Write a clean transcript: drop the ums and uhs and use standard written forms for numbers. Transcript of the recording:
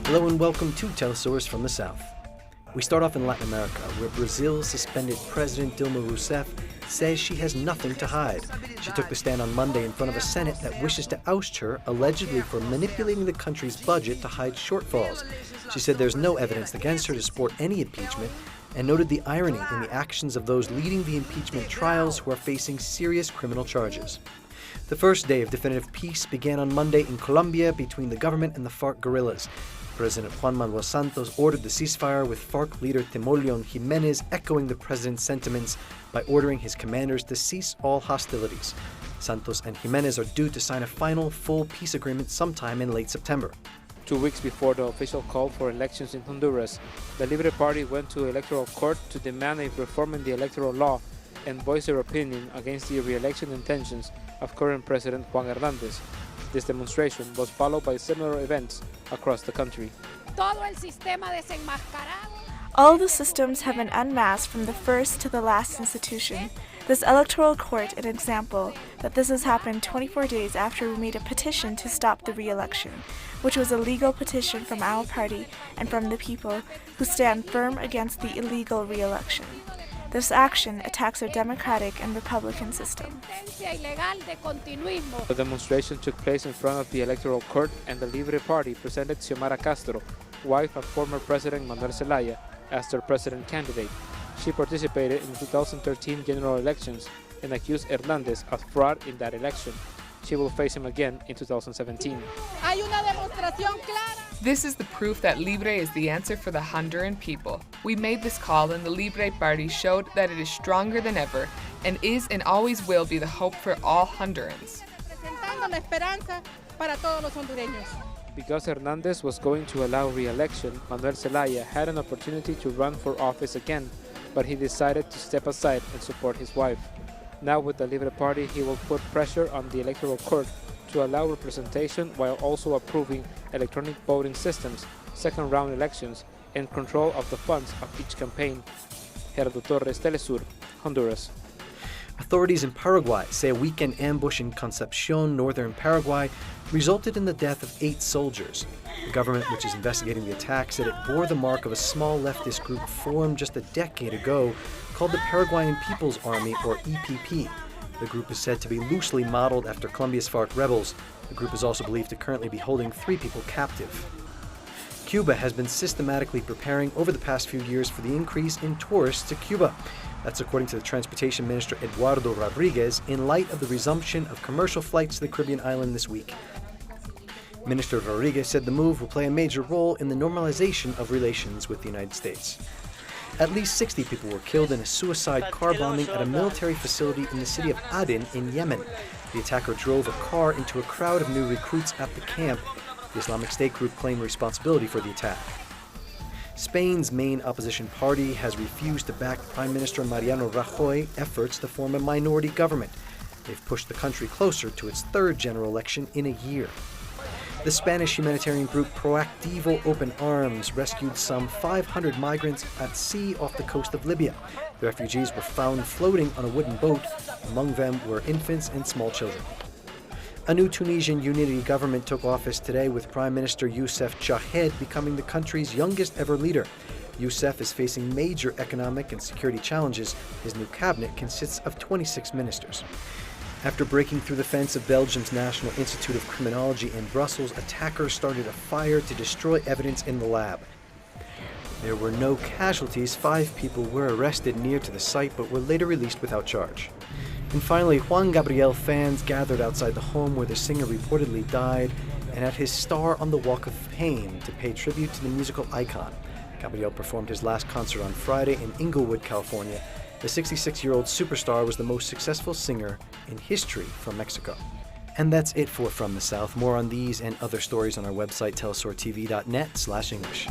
Hello and welcome to teleSur's from the South. We start off in Latin America, where Brazil's suspended President Dilma Rousseff says she has nothing to hide. She took the stand on Monday in front of a Senate that wishes to oust her, allegedly for manipulating the country's budget to hide shortfalls. She said there's no evidence against her to support any impeachment, and noted the irony in the actions of those leading the impeachment trials who are facing serious criminal charges. The first day of definitive peace began on Monday in Colombia between the government and the FARC guerrillas. President Juan Manuel Santos ordered the ceasefire, with FARC leader Timoleon Jimenez echoing the president's sentiments by ordering his commanders to cease all hostilities. Santos and Jimenez are due to sign a final, full peace agreement sometime in late September. 2 weeks before the official call for elections in Honduras, the Libre Party went to electoral court to demand a reform in the electoral law and voice their opinion against the re-election intentions of current President Juan Hernández. This demonstration was followed by similar events across the country. All the systems have been unmasked from the first to the last institution. This electoral court an example that this has happened 24 days after we made a petition to stop the re-election, which was a legal petition from our party and from the people who stand firm against the illegal re-election. This action attacks our democratic and republican system. The demonstration took place in front of the electoral court, and the Libre Party presented Xiomara Castro, wife of former President Manuel Zelaya, as their president candidate. She participated in the 2013 general elections and accused Hernández of fraud in that election. She will face him again in 2017. This is the proof that Libre is the answer for the Honduran people. We made this call, and the Libre Party showed that it is stronger than ever and is and always will be the hope for all Hondurans. Because Hernández was going to allow re-election, Manuel Zelaya had an opportunity to run for office again, but he decided to step aside and support his wife. Now with the Libre Party, he will put pressure on the electoral court to allow representation while also approving electronic voting systems, second-round elections, and control of the funds of each campaign. Gerardo Torres, teleSur, Honduras. Authorities in Paraguay say a weekend ambush in Concepcion, northern Paraguay, resulted in the death of 8 soldiers. The government, which is investigating the attack, said it bore the mark of a small leftist group formed just a decade ago called the Paraguayan People's Army, or EPP. The group is said to be loosely modeled after Colombia's FARC rebels. The group is also believed to currently be holding 3 people captive. Cuba has been systematically preparing over the past few years for the increase in tourists to Cuba. That's according to the Transportation Minister Eduardo Rodriguez, in light of the resumption of commercial flights to the Caribbean island this week. Minister Rodriguez said the move will play a major role in the normalization of relations with the United States. At least 60 people were killed in a suicide car bombing at a military facility in the city of Aden in Yemen. The attacker drove a car into a crowd of new recruits at the camp. The Islamic State group claimed responsibility for the attack. Spain's main opposition party has refused to back Prime Minister Mariano Rajoy's efforts to form a minority government. They've pushed the country closer to its 3rd general election in a year. The Spanish humanitarian group Proactivo Open Arms rescued some 500 migrants at sea off the coast of Libya. The refugees were found floating on a wooden boat. Among them were infants and small children. A new Tunisian unity government took office today, with Prime Minister Youssef Chahed becoming the country's youngest ever leader. Youssef is facing major economic and security challenges. His new cabinet consists of 26 ministers. After breaking through the fence of Belgium's National Institute of Criminology in Brussels, attackers started a fire to destroy evidence in the lab. There were no casualties. 5 people were arrested near to the site, but were later released without charge. And finally, Juan Gabriel fans gathered outside the home where the singer reportedly died and at his Star on the Walk of Fame to pay tribute to the musical icon. Gabriel performed his last concert on Friday in Inglewood, California. The 66-year-old superstar was the most successful singer in history from Mexico. And that's it for From the South. More on these and other stories on our website, telesurtv.net/English.